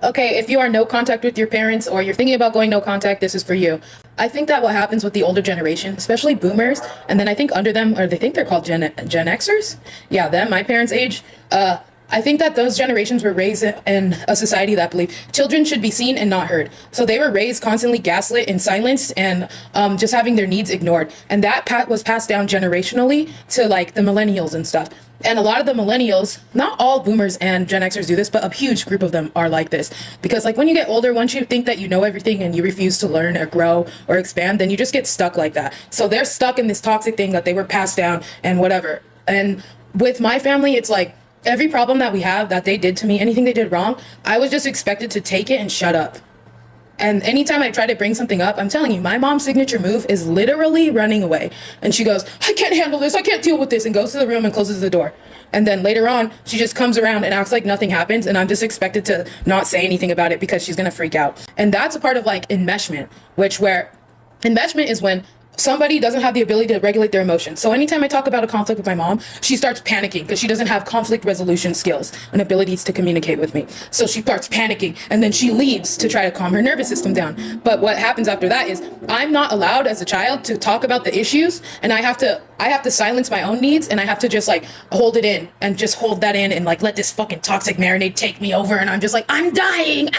okay, if you are no contact with your parents or you're thinking about going no contact, this is for you. I think that what happens with the older generation, especially boomers, and then I think under them, or they think they're called Gen Xers. Yeah, them, my parents' age. I think that those generations were raised in a society that believed children should be seen and not heard. So they were raised constantly gaslit and silenced and just having their needs ignored. And that was passed down generationally to like the millennials and stuff. And a lot of the millennials, not all boomers and Gen Xers do this, but a huge group of them are like this. Because like when you get older, once you think that you know everything and you refuse to learn or grow or expand, then you just get stuck like that. So they're stuck in this toxic thing that they were passed down and whatever. And with my family, it's like, every problem that we have that they did to me, anything they did wrong, I was just expected to take it and shut up. And anytime I try to bring something up, I'm telling you, my mom's signature move is literally running away. And she goes, I can't handle this, I can't deal with this, and goes to the room and closes the door. And then later on, she just comes around and acts like nothing happens, and I'm just expected to not say anything about it because she's gonna freak out. And that's a part of like enmeshment, where enmeshment is when somebody doesn't have the ability to regulate their emotions. So anytime I talk about a conflict with my mom, she starts panicking because she doesn't have conflict resolution skills and abilities to communicate with me. So she starts panicking and then she leaves to try to calm her nervous system down. But what happens after that is I'm not allowed as a child to talk about the issues, and I have to silence my own needs, and I have to just like hold it in and just hold that in and like let this fucking toxic marinade take me over, and I'm just like, I'm dying.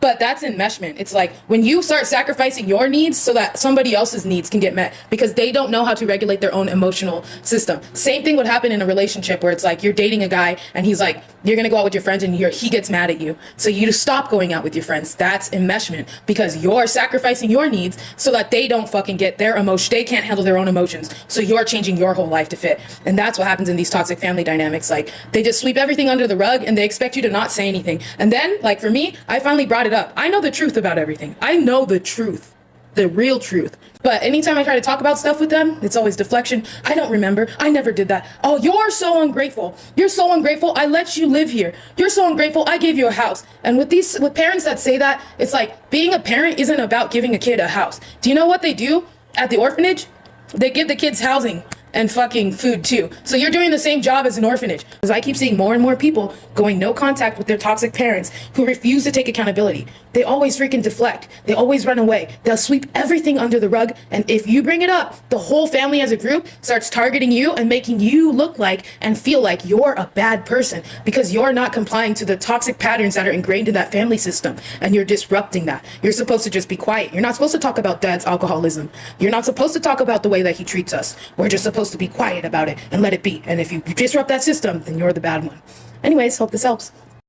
But that's enmeshment. It's like when you start sacrificing your needs so that somebody else's needs can get met because they don't know how to regulate their own emotional system. Same thing would happen in a relationship where it's like you're dating a guy and he's like, you're gonna go out with your friends, and he gets mad at you. So you just stop going out with your friends. That's enmeshment because you're sacrificing your needs so that they don't fucking get their emotion. They can't handle their own emotions. So you're changing your whole life to fit. And that's what happens in these toxic family dynamics. Like they just sweep everything under the rug and they expect you to not say anything. And then like for me, I finally brought it up. I know the truth about everything. I know the truth. The real truth. But anytime I try to talk about stuff with them, it's always deflection. I don't remember. I never did that. Oh, you're so ungrateful. You're so ungrateful. I let you live here. You're so ungrateful. I gave you a house. And with parents that say that, it's like being a parent isn't about giving a kid a house. Do you know what they do at the orphanage? They give the kids housing and fucking food too. So you're doing the same job as an orphanage. Because I keep seeing more and more people going no contact with their toxic parents who refuse to take accountability. They always freaking deflect. They always run away. They'll sweep everything under the rug. And if you bring it up, the whole family as a group starts targeting you and making you look like and feel like you're a bad person because you're not complying to the toxic patterns that are ingrained in that family system. And you're disrupting that. You're supposed to just be quiet. You're not supposed to talk about dad's alcoholism. You're not supposed to talk about the way that he treats us. We're just supposed to be quiet about it and let it be. And if you disrupt that system, then you're the bad one. Anyways, hope this helps.